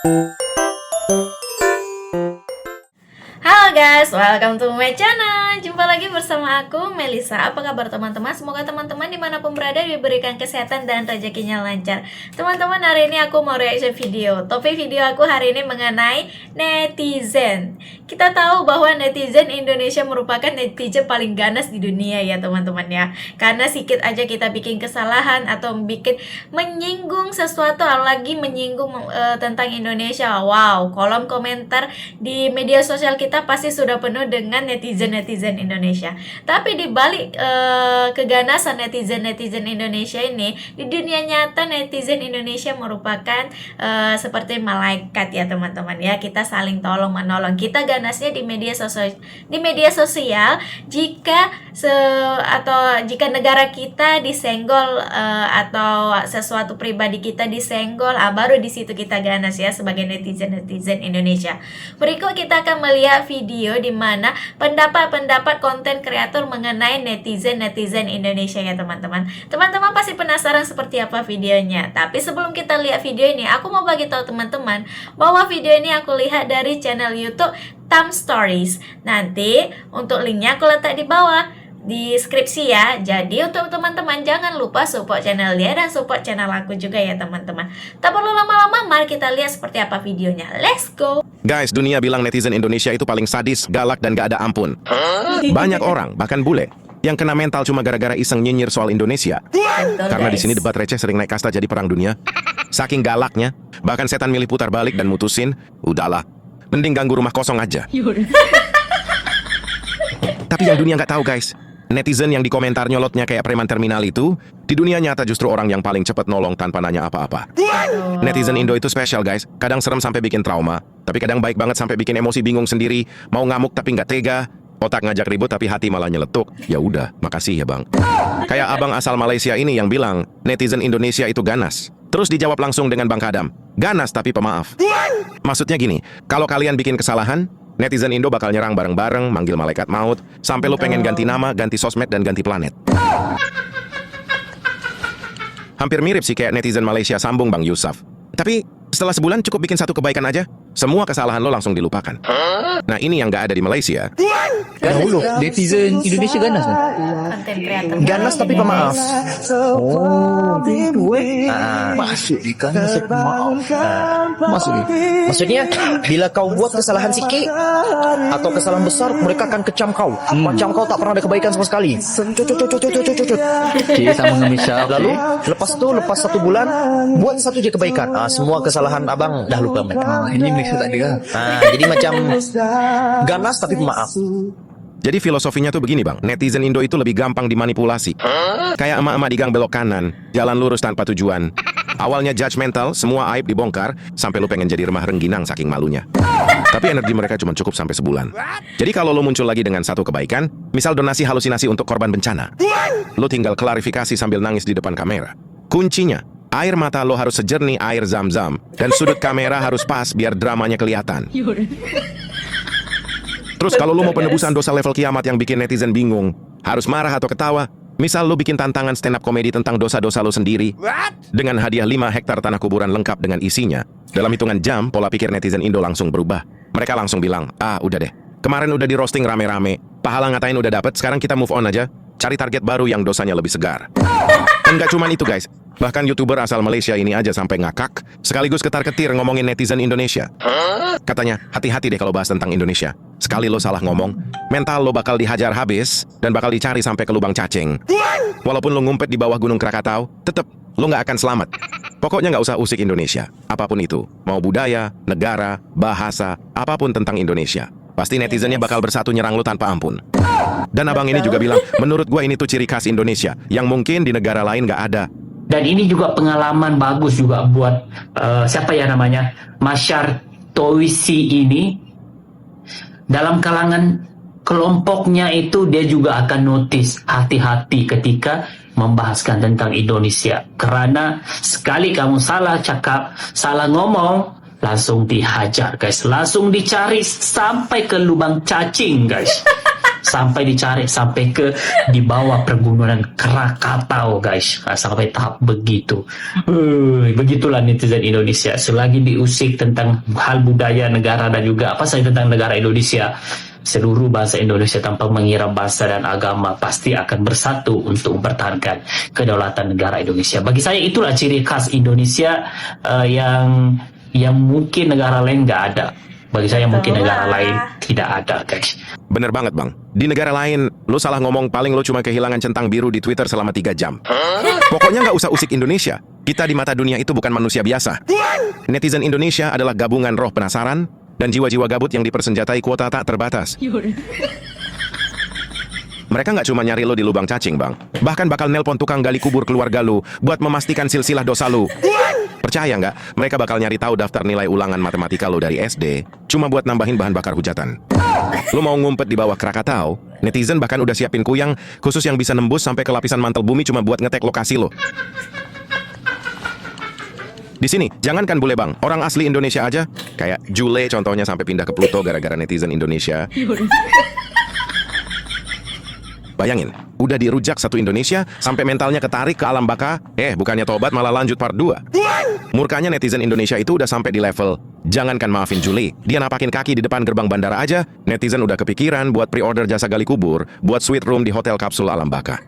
Halo guys, welcome to my channel. Jumpa lagi bersama aku, Melisa. Apa kabar teman-teman? Semoga teman-teman dimanapun berada diberikan kesehatan dan rezekinya lancar. Teman-teman, hari ini aku mau reaction video. Topik video aku hari ini mengenai netizen. Kita tahu bahwa netizen Indonesia merupakan netizen paling ganas di dunia ya teman-teman ya. Karena sedikit aja kita bikin kesalahan atau bikin menyinggung sesuatu, lagi menyinggung tentang Indonesia. Wow, kolom komentar di media sosial kita pasti sudah penuh dengan netizen-netizen Indonesia. Tapi di balik keganasan netizen-netizen Indonesia ini, di dunia nyata netizen Indonesia merupakan seperti malaikat ya teman-teman ya. Kita saling tolong menolong. Kita ganasnya di media sosial jika jika negara kita disenggol atau sesuatu pribadi kita disenggol, baru di situ kita ganas ya sebagai netizen-netizen Indonesia. Berikut kita akan melihat video di mana pendapat konten kreator mengenai netizen Indonesia ya teman-teman. Teman-teman pasti penasaran seperti apa videonya. Tapi sebelum kita lihat video ini, aku mau bagi tahu teman-teman bahwa video ini aku lihat dari channel YouTube Tam Stories. Nanti untuk linknya aku letak di bawah di deskripsi ya. Jadi untuk teman-teman jangan lupa support channel dia dan support channel aku juga ya teman-teman. Tak perlu lama-lama, mari kita lihat seperti apa videonya. Let's go. Guys, dunia bilang netizen Indonesia itu paling sadis, galak, dan gak ada ampun. Banyak orang, bahkan bule, yang kena mental cuma gara-gara iseng nyinyir soal Indonesia. Betul, Karena di guys. sini debat receh sering naik kasta jadi perang dunia. Saking galaknya, bahkan setan milih putar balik dan mutusin, udahlah, mending ganggu rumah kosong aja. Tapi yang dunia nggak tahu guys, netizen yang di komentar nyolotnya kayak preman terminal itu, di dunia nyata justru orang yang paling cepat nolong tanpa nanya apa-apa. Netizen Indo itu spesial guys, kadang serem sampai bikin trauma, tapi kadang baik banget sampai bikin emosi bingung sendiri, mau ngamuk tapi nggak tega, otak ngajak ribut tapi hati malah nyeletuk. Ya udah, makasih ya bang. Kayak abang asal Malaysia ini yang bilang, netizen Indonesia itu ganas. Terus dijawab langsung dengan Bang Kadam, ganas tapi pemaaf. Maksudnya gini, kalau kalian bikin kesalahan, netizen Indo bakal nyerang bareng-bareng, manggil malaikat maut, sampai lu pengen ganti nama, ganti sosmed, dan ganti planet. Hampir mirip sih kayak netizen Malaysia sambung Bang Yusuf. Tapi setelah sebulan cukup bikin satu kebaikan aja, semua kesalahan lo langsung dilupakan. Nah ini yang gak ada di Malaysia. Dahulu netizen Indonesia ganas kan? Konten kreator Ganas tapi pemaaf. Oh, gitu masuk di ganas tapi pemaaf. Masuk di. Maksudnya bila kau buat kesalahan sikit atau kesalahan besar, mereka akan kecam kau. Macam kau tak pernah ada kebaikan sama sekali. Cut. Okey, sama dengan Misha. Lalu lepas 1 bulan buat satu je kebaikan. Semua kesalahan abang dah lupa mereka. Ini Misha tak ada. Jadi macam ganas tapi pemaaf. Jadi filosofinya tuh begini bang, netizen Indo itu lebih gampang dimanipulasi. Kayak emak-emak di gang belok kanan, jalan lurus tanpa tujuan. Awalnya judgmental, semua aib dibongkar, sampai lu pengen jadi remah rengginang saking malunya. Tapi energi mereka cuma cukup sampai sebulan. Jadi kalau lu muncul lagi dengan satu kebaikan, misal donasi halusinasi untuk korban bencana, lu tinggal klarifikasi sambil nangis di depan kamera. Kuncinya, air mata lo harus sejernih air zam-zam, dan sudut kamera harus pas biar dramanya kelihatan. Terus kalau lu mau penebusan dosa level kiamat yang bikin netizen bingung, harus marah atau ketawa, misal lu bikin tantangan stand up komedi tentang dosa-dosa lu sendiri, dengan hadiah 5 hektar tanah kuburan lengkap dengan isinya, dalam hitungan jam, pola pikir netizen Indo langsung berubah. Mereka langsung bilang, udah deh, kemarin udah di roasting rame-rame, pahala ngatain udah dapet, sekarang kita move on aja, cari target baru yang dosanya lebih segar. Enggak cuman itu guys, bahkan YouTuber asal Malaysia ini aja sampai ngakak, sekaligus ketar-ketir ngomongin netizen Indonesia. Katanya, hati-hati deh kalau bahas tentang Indonesia. Sekali lo salah ngomong, mental lo bakal dihajar habis dan bakal dicari sampai ke lubang cacing. Walaupun lo ngumpet di bawah gunung Krakatau, tetep lo nggak akan selamat. Pokoknya nggak usah usik Indonesia, apapun itu, mau budaya, negara, bahasa, apapun tentang Indonesia. Pasti netizennya bakal bersatu nyerang lo tanpa ampun. Dan abang ini juga bilang, menurut gua ini tuh ciri khas Indonesia, yang mungkin di negara lain nggak ada. Dan ini juga pengalaman bagus juga buat siapa ya namanya, Masyar Toisi ini. Dalam kalangan kelompoknya itu dia juga akan notice, hati-hati ketika membahaskan tentang Indonesia. Karena sekali kamu salah cakap, salah ngomong, langsung dihajar guys, langsung dicari sampai ke lubang cacing guys. sampai dicari sampai ke di bawah pergunungan Krakatau guys. Sampai tahap begitu. Begitulah netizen Indonesia, selagi diusik tentang hal budaya negara dan juga apa saja tentang negara Indonesia, seluruh bangsa Indonesia tanpa mengira bangsa dan agama pasti akan bersatu untuk mempertahankan kedaulatan negara Indonesia. Bagi saya itulah ciri khas Indonesia yang mungkin negara lain nggak ada. Bagi saya mungkin negara lain tidak ada guys. Bener banget bang. Di negara lain, lo salah ngomong paling lo cuma kehilangan centang biru di Twitter selama 3 jam. Pokoknya nggak usah usik Indonesia. Kita di mata dunia itu bukan manusia biasa. Netizen Indonesia adalah gabungan roh penasaran dan jiwa-jiwa gabut yang dipersenjatai kuota tak terbatas. Mereka nggak cuma nyari lo di lubang cacing bang. Bahkan bakal nelpon tukang gali kubur keluarga lo buat memastikan silsilah dosa lo. Percaya nggak? Mereka bakal nyari tahu daftar nilai ulangan matematika lo dari SD cuma buat nambahin bahan bakar hujatan. Lo mau ngumpet di bawah Krakatau, netizen bahkan udah siapin kuyang khusus yang bisa nembus sampai ke lapisan mantel bumi cuma buat ngetek lokasi lo. Di sini, jangankan bule bang, orang asli Indonesia aja, kayak Jule contohnya sampai pindah ke Pluto gara-gara netizen Indonesia. Bayangin, udah dirujak satu Indonesia, sampai mentalnya ketarik ke alam baka, bukannya tobat malah lanjut part 2. Murkanya netizen Indonesia itu udah sampai di level, jangankan maafin Jule, dia napakin kaki di depan gerbang bandara aja, netizen udah kepikiran buat pre-order jasa gali kubur, buat suite room di hotel kapsul alam baka.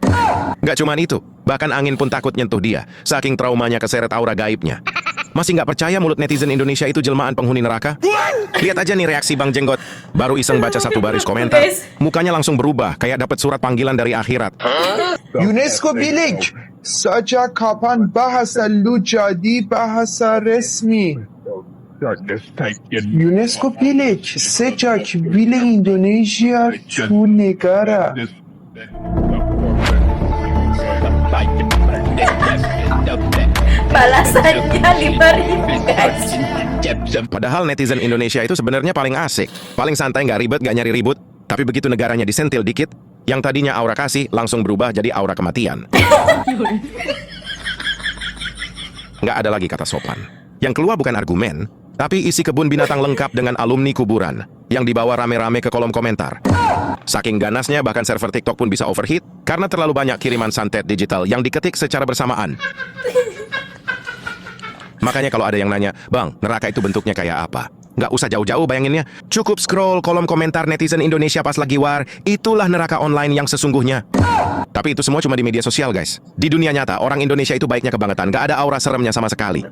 Nggak cuman itu, bahkan angin pun takut nyentuh dia, saking traumanya keseret aura gaibnya. Masih nggak percaya mulut netizen Indonesia itu jelmaan penghuni neraka? Lihat aja nih reaksi Bang Jenggot. Baru iseng baca satu baris komentar, mukanya langsung berubah, kayak dapat surat panggilan dari akhirat. UNESCO Village. Sejak kapan bahasa lu jadi bahasa resmi? UNESCO Village. Sejak bilang Indonesia tu negara. Balasannya 5.000 guys. Padahal netizen Indonesia itu sebenarnya paling asik, paling santai, nggak ribet, nggak nyari ribut. Tapi begitu negaranya disentil dikit, yang tadinya aura kasih langsung berubah jadi aura kematian. Nggak ada lagi kata sopan. Yang keluar bukan argumen, tapi isi kebun binatang lengkap dengan alumni kuburan yang dibawa rame-rame ke kolom komentar. Saking ganasnya bahkan server TikTok pun bisa overheat karena terlalu banyak kiriman santet digital yang diketik secara bersamaan. Makanya kalau ada yang nanya, Bang, neraka itu bentuknya kayak apa? Nggak usah jauh-jauh bayanginnya. Cukup scroll kolom komentar netizen Indonesia pas lagi war. Itulah neraka online yang sesungguhnya. Tapi itu semua cuma di media sosial, guys. Di dunia nyata, orang Indonesia itu baiknya kebangetan. Nggak ada aura seremnya sama sekali.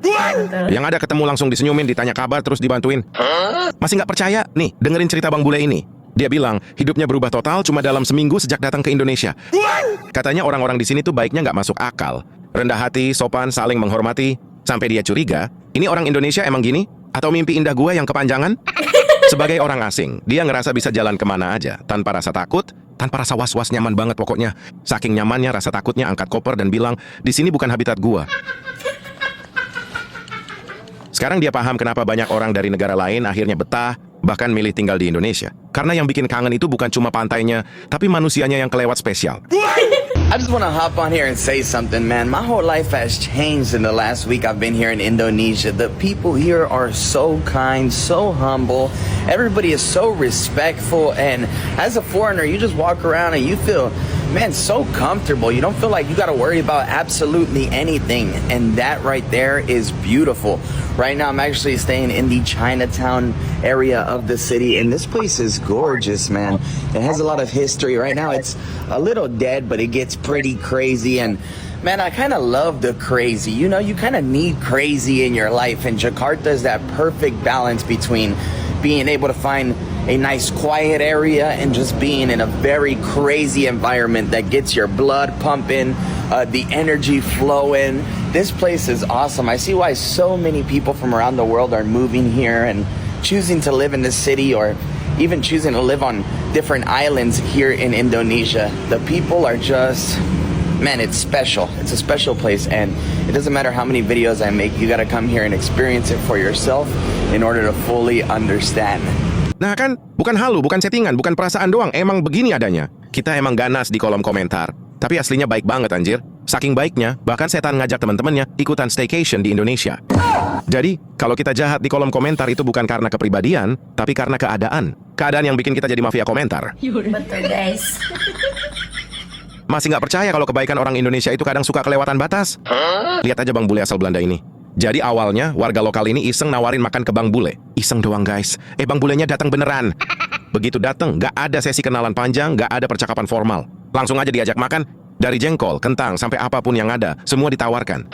Yang ada ketemu langsung disenyumin, ditanya kabar, terus dibantuin. Masih nggak percaya? Nih, dengerin cerita Bang Bule ini. Dia bilang, hidupnya berubah total cuma dalam seminggu sejak datang ke Indonesia. Katanya orang-orang di sini tuh baiknya nggak masuk akal. Rendah hati, sopan, saling menghormati. Sampai dia curiga, ini orang Indonesia emang gini? Atau mimpi indah gua yang kepanjangan? Sebagai orang asing, dia ngerasa bisa jalan kemana aja, tanpa rasa takut, tanpa rasa was-was, nyaman banget pokoknya. Saking nyamannya rasa takutnya angkat koper dan bilang, di sini bukan habitat gua. Sekarang dia paham kenapa banyak orang dari negara lain akhirnya betah, bahkan milih tinggal di Indonesia. Karena yang bikin kangen itu bukan cuma pantainya, tapi manusianya yang kelewat spesial. I just want to hop on here and say something, man. My whole life has changed in the last week I've been here in Indonesia. The people here are so kind, so humble. Everybody is so respectful. And as a foreigner, you just walk around and you feel, man, so comfortable. You don't feel like you got to worry about absolutely anything. And that right there is beautiful. Right now, I'm actually staying in the Chinatown area of the city. And this place is gorgeous, man. It has a lot of history. Right now, it's a little dead, but it gets pretty crazy. And man, I kind of love the crazy. You know, you kind of need crazy in your life. And Jakarta is that perfect balance between being able to find a nice quiet area and just being in a very crazy environment that gets your blood pumping, the energy flowing. This place is awesome. I see why so many people from around the world are moving here and choosing to live in the city, or even choosing to live on different islands here in Indonesia. The people are just, man, it's special. It's a special place, and it doesn't matter how many videos I make, you gotta come here and experience it for yourself in order to fully understand. Nah kan, bukan halu, bukan settingan, bukan perasaan doang, emang begini adanya. Kita emang ganas di kolom komentar, tapi aslinya baik banget anjir. Saking baiknya, bahkan setan ngajak teman-temannya ikutan staycation di Indonesia. Jadi, kalau kita jahat di kolom komentar itu bukan karena kepribadian, tapi karena keadaan. Keadaan yang bikin kita jadi mafia komentar. Betul guys. Masih nggak percaya kalau kebaikan orang Indonesia itu kadang suka kelewatan batas? Lihat aja Bang Bule asal Belanda ini. Jadi awalnya warga lokal ini iseng nawarin makan ke Bang Bule. Iseng doang guys. Bang Bulenya datang beneran. Begitu datang, nggak ada sesi kenalan panjang, nggak ada percakapan formal. Langsung aja diajak makan. Dari jengkol, kentang, sampai apapun yang ada, semua ditawarkan.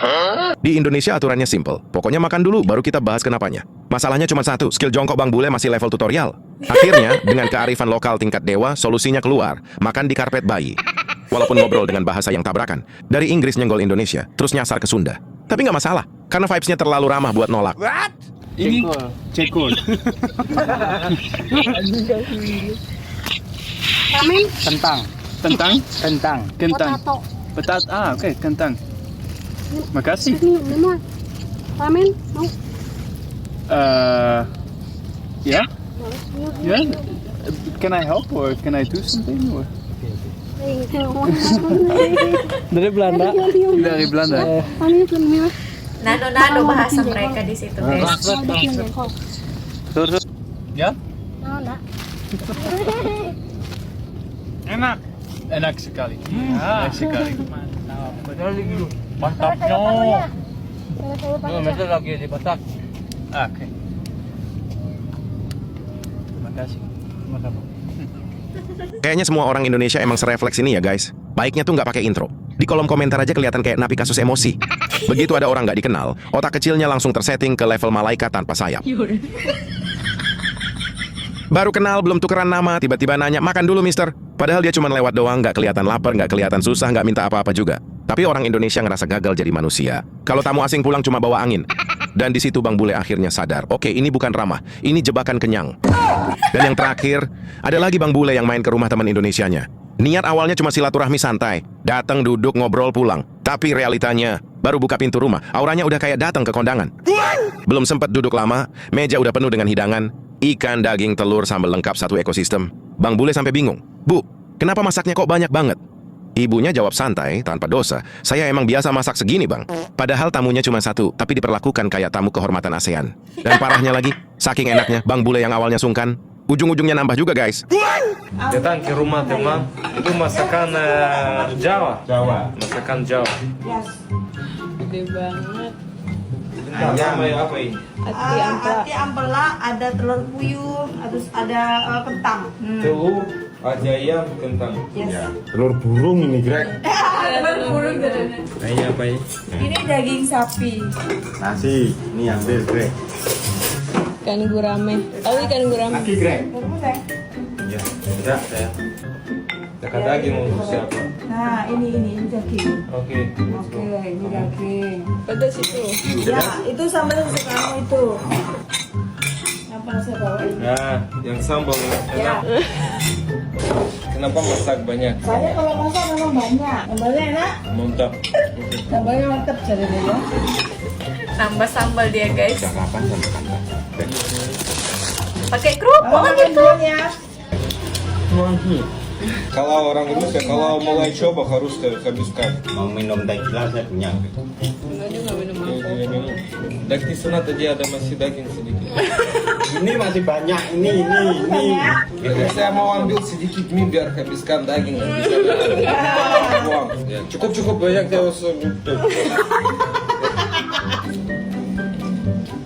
Di Indonesia aturannya simple. Pokoknya makan dulu, baru kita bahas kenapanya. Masalahnya cuma satu, skill jongkok Bang Bule masih level tutorial. Akhirnya, dengan kearifan lokal tingkat dewa, solusinya keluar. Makan di karpet bayi. Walaupun ngobrol dengan bahasa yang tabrakan. Dari Inggris nyenggol Indonesia, terus nyasar ke Sunda. Tapi nggak masalah, karena vibes-nya terlalu ramah buat nolak. Ini cekol. Ramen, Kentang. Kentang. potato. Oke, kentang. Makasih. Ini mah ramen mau. Ya? Can I help or can I do something? Or? Dari Belanda. Dari Belanda. Kami punya Nano bahasa mereka di situ guys. Terus. Ya? mau enggak? Enak sekali. Enak sekali. Mantapnya. Mantap. Lagi dimasak. Oke. Terima kasih. Kayaknya semua orang Indonesia emang serefleks ini ya guys. Baiknya tuh nggak pakai intro. Di kolom komentar aja kelihatan kayak napi kasus emosi. Begitu ada orang nggak dikenal, otak kecilnya langsung tersetting ke level malaikat tanpa sayap. Baru kenal, belum tukeran nama, tiba-tiba nanya, makan dulu mister. Padahal dia cuma lewat doang, nggak kelihatan lapar, nggak kelihatan susah, nggak minta apa-apa juga. Tapi orang Indonesia ngerasa gagal jadi manusia. Kalau tamu asing pulang cuma bawa angin. Dan di situ Bang Bule akhirnya sadar, oke ini bukan ramah, ini jebakan kenyang. Dan yang terakhir, ada lagi Bang Bule yang main ke rumah teman Indonesianya. Niat awalnya cuma silaturahmi santai, datang duduk ngobrol pulang. Tapi realitanya, baru buka pintu rumah, auranya udah kayak datang ke kondangan. Belum sempat duduk lama, meja udah penuh dengan hidangan, ikan, daging, telur, sambal lengkap satu ekosistem. Bang Bule sampai bingung, Bu, kenapa masaknya kok banyak banget? Ibunya jawab santai, tanpa dosa, saya emang biasa masak segini bang. Padahal tamunya cuma satu, tapi diperlakukan kayak tamu kehormatan ASEAN. Dan parahnya lagi, saking enaknya, Bang Bule yang awalnya sungkan, ujung-ujungnya nambah juga guys. Datang ke rumah teman, itu masakan Jawa. Masakan Jawa. Gede banget. Namanya apa ini? Ati ampela, ada telur puyuh, terus ada kentang. Telur, ada ayam, kentang. Telur burung ini, Greg. Telur burung jadinya. Ini apa ini? Ini daging sapi. Nasi, ini ambil, Greg. Ikan gurame. Tahu ikan gurame? Lagi, Greg. Ya, enggak saya. Dekat daging untuk siapa? Nah, ini daging. Oke. Oke, ini daging. Pedas itu. Ya, itu sambal kesukaan itu. Apa saya bawain? Nah, yang sambal enak. Kenapa masak banyak? Saya kalau masak memang banyak. Sambalnya enak. Mantap. Sambalnya mantap jadinya ya. Nambah sambal dia guys. Sarapan sama kantong. Pakai kerupuk gitu. Ya. Kalau orang Indonesia, kalau mulai coba harus habiskan. Mau minum teh gila saya punya. Daging di sana tadi ada masih daging sedikit. Ini masih banyak, ini. Jadi saya mau ambil sedikit mie biar habiskan daging. Buang. Ya, cukup banyak saya usah butuh.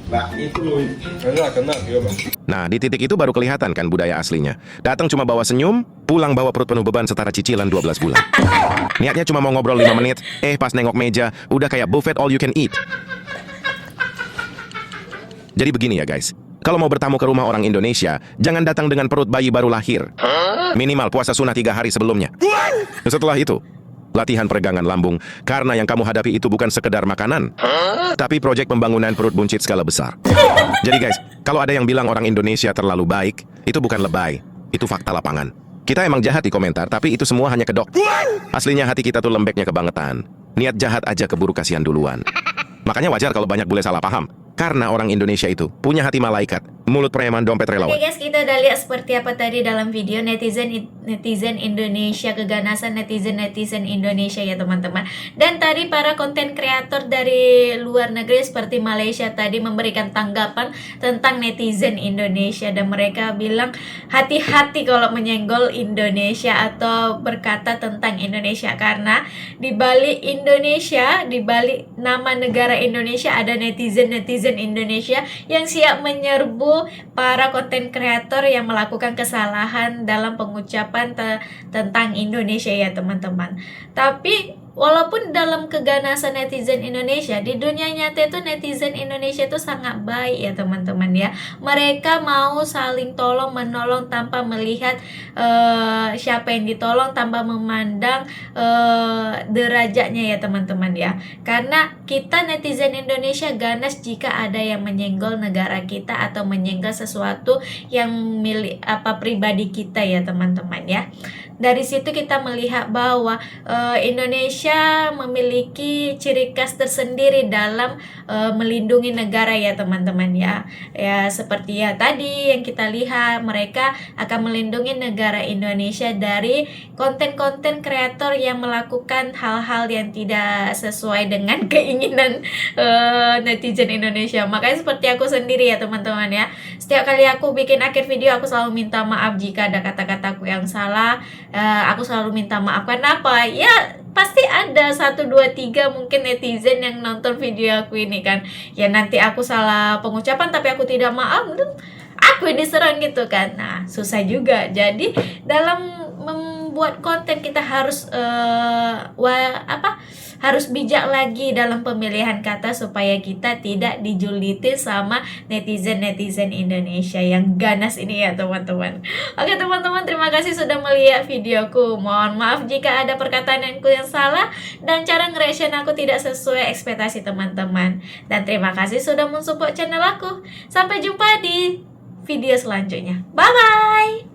Mbak, itu loh. Enak, ya bang. Nah, di titik itu baru kelihatan kan budaya aslinya. Datang cuma bawa senyum, pulang bawa perut penuh beban setara cicilan 12 bulan. Niatnya cuma mau ngobrol 5 menit, pas nengok meja, udah kayak buffet all you can eat. Jadi begini ya guys, kalau mau bertamu ke rumah orang Indonesia, jangan datang dengan perut bayi baru lahir. Minimal puasa sunnah 3 hari sebelumnya. Setelah itu, latihan peregangan lambung, karena yang kamu hadapi itu bukan sekedar makanan, tapi proyek pembangunan perut buncit skala besar. Jadi guys, kalau ada yang bilang orang Indonesia terlalu baik, itu bukan lebay, itu fakta lapangan. Kita emang jahat di komentar, tapi itu semua hanya kedok. Aslinya hati kita tuh lembeknya kebangetan. Niat jahat aja keburu kasihan duluan. Makanya wajar kalau banyak bule salah paham. Karena orang Indonesia itu punya hati malaikat, Mulut preman dompet Oke relawan. guys, kita udah lihat seperti apa tadi dalam video netizen Indonesia, keganasan netizen Indonesia ya teman-teman. Dan tadi para konten kreator dari luar negeri seperti Malaysia tadi memberikan tanggapan tentang netizen Indonesia, dan mereka bilang hati-hati kalau menyenggol Indonesia atau berkata tentang Indonesia, karena di balik Indonesia, di balik nama negara Indonesia ada netizen Indonesia yang siap menyerbu para konten kreator yang melakukan kesalahan dalam pengucapan tentang Indonesia ya teman-teman. Tapi walaupun dalam keganasan netizen Indonesia, di dunia nyata itu netizen Indonesia itu sangat baik ya teman-teman ya. Mereka mau saling tolong menolong tanpa melihat siapa yang ditolong, tanpa memandang derajatnya ya teman-teman ya. Karena kita netizen Indonesia ganas jika ada yang menyenggol negara kita atau menyenggol sesuatu yang milik pribadi kita ya teman-teman ya. Dari situ kita melihat bahwa Indonesia memiliki ciri khas tersendiri dalam melindungi negara ya teman-teman ya. Ya seperti ya tadi yang kita lihat, mereka akan melindungi negara Indonesia dari konten-konten kreator yang melakukan hal-hal yang tidak sesuai dengan keinginan netizen Indonesia. Makanya seperti aku sendiri ya teman-teman ya. Setiap kali aku bikin akhir video, aku selalu minta maaf jika ada kata-kataku yang salah. Aku selalu minta maaf. Kenapa? Ya pasti ada 1, 2, 3 mungkin netizen yang nonton video aku ini kan. Ya nanti aku salah pengucapan tapi aku tidak maaf, aku diserang gitu kan. Nah susah juga. Jadi dalam membuat konten kita harus harus bijak lagi dalam pemilihan kata supaya kita tidak dijulitin sama netizen Indonesia yang ganas ini ya teman-teman. Oke teman-teman, terima kasih sudah melihat videoku. Mohon maaf jika ada perkataan yang salah dan cara nge-reaction aku tidak sesuai ekspektasi teman-teman. Dan terima kasih sudah mensupport channel aku. Sampai jumpa di video selanjutnya. Bye bye.